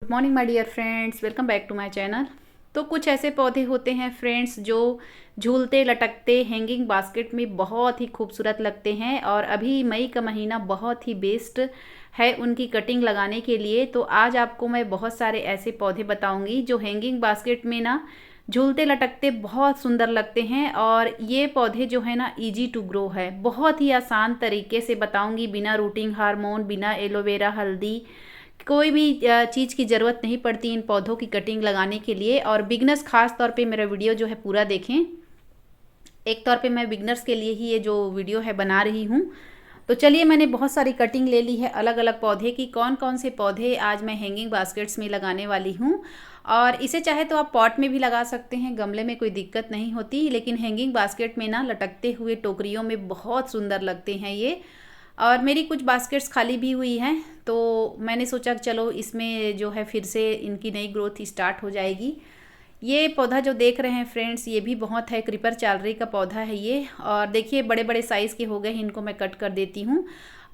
Good morning my dear friends, welcome back to my channel. तो कुछ ऐसे पौधे होते हैं फ्रेंड्स जो झूलते लटकते हैंगिंग बास्केट में बहुत ही खूबसूरत लगते हैं और अभी मई का महीना बहुत ही बेस्ट है उनकी कटिंग लगाने के लिए। तो आज आपको मैं बहुत सारे ऐसे पौधे बताऊंगी जो हैंगिंग बास्केट में ना झूलते लटकते बहुत सुंदर लगते हैं। और ये पौधे जो है ना इजी टू ग्रो है, बहुत ही आसान तरीके से बताऊंगी, बिना रूटिंग हार्मोन, बिना एलोवेरा हल्दी, कोई भी चीज़ की ज़रूरत नहीं पड़ती इन पौधों की कटिंग लगाने के लिए। और बिगनर्स खास तौर पे मेरा वीडियो जो है पूरा देखें। एक तौर पे मैं बिगनर्स के लिए ही ये जो वीडियो है बना रही हूँ। तो चलिए, मैंने बहुत सारी कटिंग ले ली है अलग अलग पौधे की। कौन कौन से पौधे आज मैं हैंगिंग बास्केट्स में लगाने वाली हूँ। और इसे चाहे तो आप पॉट में भी लगा सकते हैं, गमले में कोई दिक्कत नहीं होती, लेकिन हैंगिंग बास्केट में ना लटकते हुए टोकरियों में बहुत सुंदर लगते हैं ये। और मेरी कुछ बास्केट्स खाली भी हुई हैं, तो मैंने सोचा चलो इसमें जो है फिर से इनकी नई ग्रोथ स्टार्ट हो जाएगी। ये पौधा जो देख रहे हैं फ्रेंड्स, ये भी बहुत है, क्रीपर चालरी का पौधा है ये। और देखिए बड़े बड़े साइज़ के हो गए, इनको मैं कट कर देती हूँ।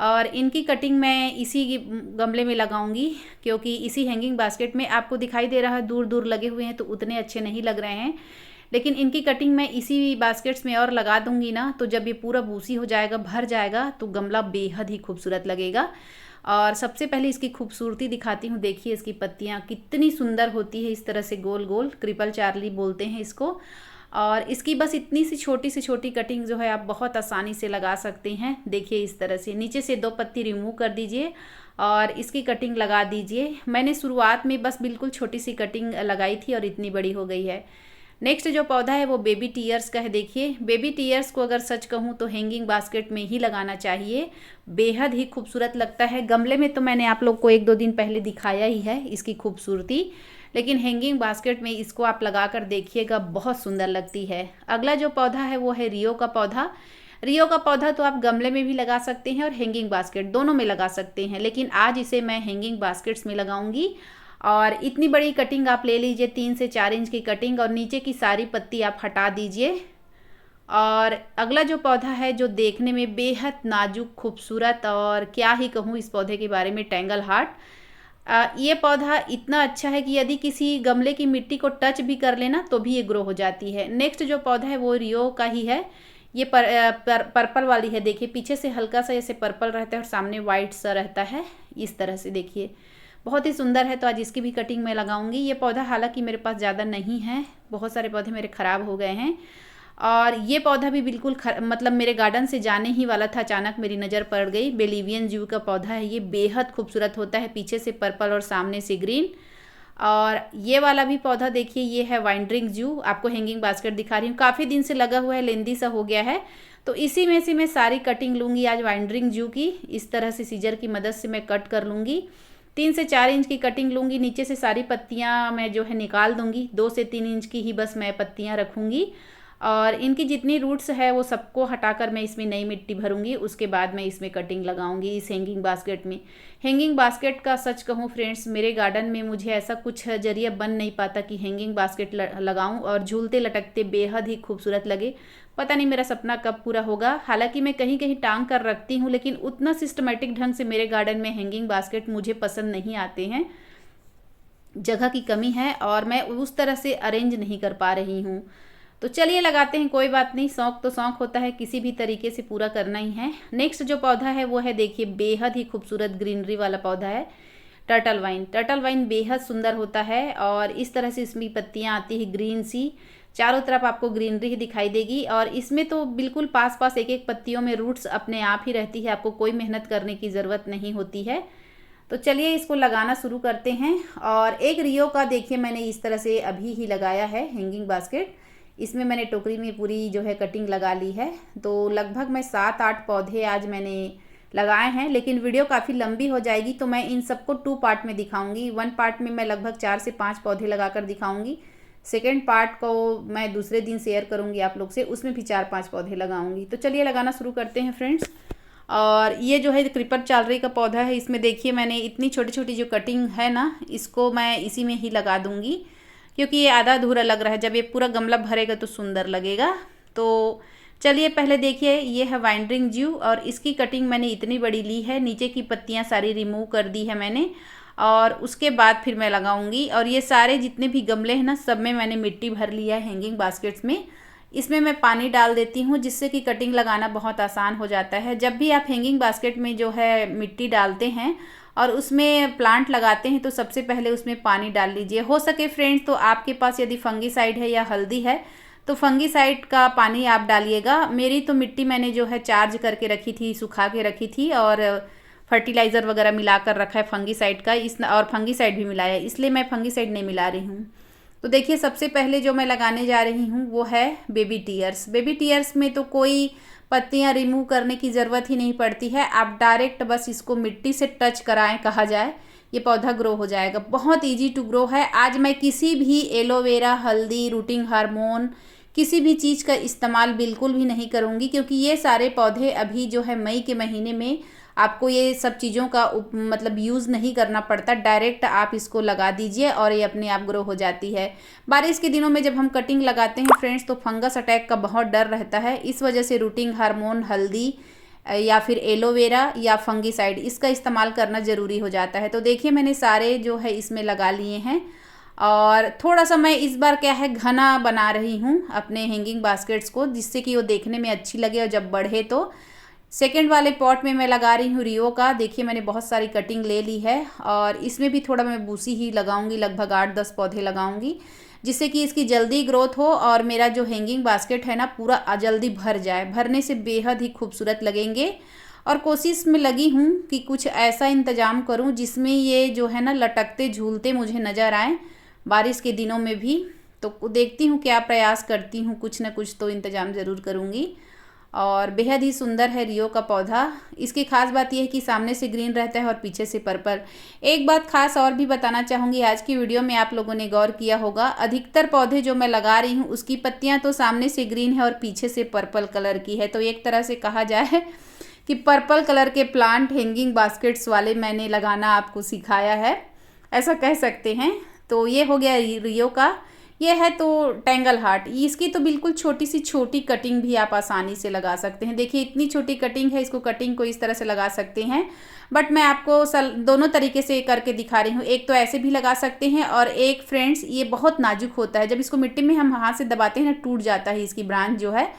और इनकी कटिंग मैं इसी गमले में लगाऊंगी, क्योंकि इसी हैंगिंग बास्केट में आपको दिखाई दे रहा है दूर दूर लगे हुए हैं तो उतने अच्छे नहीं लग रहे हैं। लेकिन इनकी कटिंग मैं इसी बास्केट्स में और लगा दूंगी ना, तो जब ये पूरा बूसी हो जाएगा, भर जाएगा, तो गमला बेहद ही खूबसूरत लगेगा। और सबसे पहले इसकी खूबसूरती दिखाती हूँ। देखिए इसकी पत्तियाँ कितनी सुंदर होती है, इस तरह से गोल गोल, क्रिपल चार्ली बोलते हैं इसको। और इसकी बस इतनी सी छोटी कटिंग जो है आप बहुत आसानी से लगा सकते हैं। देखिए इस तरह से नीचे से 2 पत्ती रिमूव कर दीजिए और इसकी कटिंग लगा दीजिए। मैंने शुरुआत में बस बिल्कुल छोटी सी कटिंग लगाई थी और इतनी बड़ी हो गई है। नेक्स्ट जो पौधा है वो बेबी टीयर्स का है। देखिए बेबी टीयर्स को अगर सच कहूँ तो हैंगिंग बास्केट में ही लगाना चाहिए, बेहद ही खूबसूरत लगता है। गमले में तो मैंने आप लोग को 1-2 दिन पहले दिखाया ही है इसकी खूबसूरती, लेकिन हैंगिंग बास्केट में इसको आप लगा कर देखिएगा, बहुत सुंदर लगती है। अगला जो पौधा है वो है रियो का पौधा। रियो का पौधा तो आप गमले में भी लगा सकते हैं और हैंगिंग बास्केट दोनों में लगा सकते हैं, लेकिन आज इसे मैं हैंगिंग बास्केट्स में लगाऊंगी। और इतनी बड़ी कटिंग आप ले लीजिए, 3 से 4 इंच की कटिंग, और नीचे की सारी पत्ती आप हटा दीजिए। और अगला जो पौधा है जो देखने में बेहद नाजुक खूबसूरत, और क्या ही कहूँ इस पौधे के बारे में, टेंगल हार्ट। ये पौधा इतना अच्छा है कि यदि किसी गमले की मिट्टी को टच भी कर लेना तो भी ये ग्रो हो जाती है। नेक्स्ट जो पौधा है वो रियो का ही है। ये पर्पल वाली है। देखिए पीछे से हल्का सा ऐसे पर्पल रहता है और सामने वाइट सा रहता है, इस तरह से देखिए बहुत ही सुंदर है। तो आज इसकी भी कटिंग मैं लगाऊंगी। ये पौधा हालांकि मेरे पास ज़्यादा नहीं है, बहुत सारे पौधे मेरे ख़राब हो गए हैं। और ये पौधा भी बिल्कुल मतलब मेरे गार्डन से जाने ही वाला था, अचानक मेरी नज़र पड़ गई। बेलिवियन जू का पौधा है, ये बेहद खूबसूरत होता है, पीछे से पर्पल और सामने से ग्रीन। और ये वाला भी पौधा देखिए, ये है वाइंडरिंग जू। आपको हैंगिंग बास्केट दिखा रही हूँ, काफ़ी दिन से लगा हुआ है, लेंदी सा हो गया है। तो इसी में से मैं सारी कटिंग लूँगी आज वाइंडरिंग जू की। इस तरह से सीजर की मदद से मैं कट कर लूँगी। 3 से 4 इंच की कटिंग लूँगी। नीचे से सारी पत्तियाँ मैं जो है निकाल दूँगी, 2 से 3 इंच की ही बस मैं पत्तियाँ रखूँगी। और इनकी जितनी रूट्स है वो सबको हटाकर मैं इसमें नई मिट्टी भरूंगी, उसके बाद मैं इसमें कटिंग लगाऊंगी इस हैंगिंग बास्केट में। हैंगिंग बास्केट का सच कहूँ फ्रेंड्स, मेरे गार्डन में मुझे ऐसा कुछ जरिया बन नहीं पाता कि हैंगिंग बास्केट लगाऊं और झूलते लटकते बेहद ही खूबसूरत लगे। पता नहीं मेरा सपना कब पूरा होगा। हालांकि मैं कहीं कहीं टांग कर रखती हूँ, लेकिन उतना सिस्टमेटिक ढंग से मेरे गार्डन में हैंगिंग बास्केट मुझे पसंद नहीं आते हैं, जगह की कमी है और मैं उस तरह से अरेंज नहीं कर पा रही हूँ। तो चलिए लगाते हैं, कोई बात नहीं, शौक तो शौक होता है, किसी भी तरीके से पूरा करना ही है। नेक्स्ट जो पौधा है वो है, देखिए बेहद ही खूबसूरत ग्रीनरी वाला पौधा है, टर्टल वाइन। टर्टल वाइन बेहद सुंदर होता है और इस तरह से इसमें पत्तियां आती है ग्रीन सी, चारों तरफ आपको ग्रीनरी ही दिखाई देगी। और इसमें तो बिल्कुल पास पास एक एक पत्तियों में रूट्स अपने आप ही रहती है, आपको कोई मेहनत करने की ज़रूरत नहीं होती है। तो चलिए इसको लगाना शुरू करते हैं। और एक रियो का देखिए मैंने इस तरह से अभी ही लगाया है हैंगिंग बास्केट। इसमें मैंने टोकरी में पूरी जो है कटिंग लगा ली है। तो लगभग मैं 7-8 पौधे आज मैंने लगाए हैं, लेकिन वीडियो काफ़ी लंबी हो जाएगी तो मैं इन सबको 2 पार्ट में दिखाऊंगी। 1 पार्ट में मैं लगभग 4 से 5 पौधे लगाकर दिखाऊंगी, सेकेंड पार्ट को मैं दूसरे दिन शेयर करूंगी आप लोग से, उसमें भी 4-5 पौधे लगाऊंगी। तो चलिए लगाना शुरू करते हैं फ्रेंड्स। और ये जो है क्रीपर चालरी का पौधा है, इसमें देखिए मैंने इतनी छोटी छोटी जो कटिंग है ना, इसको मैं इसी में ही लगा दूंगी, क्योंकि ये आधा अधूरा लग रहा है। जब ये पूरा गमला भरेगा तो सुंदर लगेगा। तो चलिए पहले देखिए, ये है वाइंडरिंग जू और इसकी कटिंग मैंने इतनी बड़ी ली है, नीचे की पत्तियां सारी रिमूव कर दी है मैंने। और उसके बाद फिर मैं लगाऊंगी। और ये सारे जितने भी गमले हैं ना, सब में मैंने मिट्टी भर लिया है हैंगिंग बास्केट्स में। इसमें मैं पानी डाल देती हूँ जिससे कि कटिंग लगाना बहुत आसान हो जाता है। जब भी आप हैंगिंग बास्केट में जो है मिट्टी डालते हैं और उसमें प्लांट लगाते हैं तो सबसे पहले उसमें पानी डाल लीजिए। हो सके फ्रेंड्स तो आपके पास यदि फंगीसाइड है या हल्दी है तो फंगीसाइड का पानी आप डालिएगा। मेरी तो मिट्टी मैंने जो है चार्ज करके रखी थी, सुखा के रखी थी, और फर्टिलाइज़र वगैरह मिला कर रखा है फंगीसाइड का, इस और फंगीसाइड भी मिलाया है, इसलिए मैं फंगीसाइड नहीं मिला रही हूँ। तो देखिए सबसे पहले जो मैं लगाने जा रही हूँ वो है बेबी टीयर्स। बेबी टीयर्स में तो कोई पत्तियाँ रिमूव करने की ज़रूरत ही नहीं पड़ती है, आप डायरेक्ट बस इसको मिट्टी से टच कराएं कहा जाए, ये पौधा ग्रो हो जाएगा। बहुत इजी टू ग्रो है। आज मैं किसी भी एलोवेरा, हल्दी, रूटिंग हार्मोन, किसी भी चीज़ का इस्तेमाल बिल्कुल भी नहीं करूँगी, क्योंकि ये सारे पौधे अभी जो है मई के महीने में आपको ये सब चीज़ों का मतलब यूज़ नहीं करना पड़ता, डायरेक्ट आप इसको लगा दीजिए और ये अपने आप ग्रो हो जाती है। बारिश के दिनों में जब हम कटिंग लगाते हैं फ्रेंड्स तो फंगस अटैक का बहुत डर रहता है, इस वजह से रूटिंग हार्मोन, हल्दी या फिर एलोवेरा या फंगीसाइड इसका इस्तेमाल करना ज़रूरी हो जाता है। तो देखिए मैंने सारे जो है इसमें लगा लिए हैं, और थोड़ा सा मैं इस बार क्या है घना बना रही हूँ अपने हैंगिंग बास्केट्स को, जिससे कि वो देखने में अच्छी लगे और जब बढ़े तो। सेकेंड वाले पॉट में मैं लगा रही हूँ रियो का। देखिए मैंने बहुत सारी कटिंग ले ली है और इसमें भी थोड़ा मैं बूसी ही लगाऊंगी, लगभग 8-10 पौधे लगाऊंगी, जिससे कि इसकी जल्दी ग्रोथ हो और मेरा जो हैंगिंग बास्केट है ना पूरा जल्दी भर जाए। भरने से बेहद ही खूबसूरत लगेंगे। और कोशिश में लगी हूँ कि कुछ ऐसा इंतज़ाम करूँ जिसमें ये जो है ना लटकते झूलते मुझे नज़र आए बारिश के दिनों में भी। तो देखती हूँ क्या प्रयास करती हूँ, कुछ ना कुछ तो इंतज़ाम ज़रूर करूँगी। और बेहद ही सुंदर है रियो का पौधा। इसकी खास बात यह है कि सामने से ग्रीन रहता है और पीछे से पर्पल। एक बात खास और भी बताना चाहूँगी, आज की वीडियो में आप लोगों ने गौर किया होगा, अधिकतर पौधे जो मैं लगा रही हूँ उसकी पत्तियाँ तो सामने से ग्रीन है और पीछे से पर्पल कलर की है। तो एक तरह से कहा जाए कि पर्पल कलर के प्लांट हैंगिंग बास्केट्स वाले मैंने लगाना आपको सिखाया है, ऐसा कह सकते हैं। तो ये हो गया रियो का। ये है तो टेंगल हार्ट, इसकी तो बिल्कुल छोटी सी छोटी कटिंग भी आप आसानी से लगा सकते हैं। देखिए इतनी छोटी कटिंग है, इसको कटिंग को इस तरह से लगा सकते हैं, बट मैं आपको दोनों तरीके से करके दिखा रही हूँ। एक तो ऐसे भी लगा सकते हैं और एक फ्रेंड्स ये बहुत नाजुक होता है, जब इसको मिट्टी में हम हाथ से दबाते हैं ना टूट जाता है इसकी ब्रांच जो है।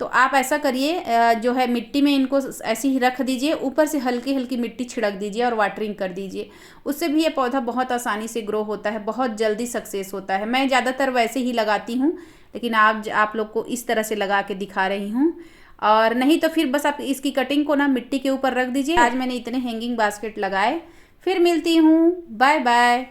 तो आप ऐसा करिए, जो है मिट्टी में इनको ऐसे ही रख दीजिए, ऊपर से हल्की हल्की मिट्टी छिड़क दीजिए और वाटरिंग कर दीजिए, उससे भी ये पौधा बहुत आसानी से ग्रो होता है, बहुत जल्दी सक्सेस होता है। मैं ज़्यादातर वैसे ही लगाती हूँ, लेकिन आप लोग को इस तरह से लगा के दिखा रही हूँ। और नहीं तो फिर बस आप इसकी कटिंग को ना मिट्टी के ऊपर रख दीजिए। आज मैंने इतने हैंगिंग बास्केट लगाए। फिर मिलती हूँ, बाय बाय।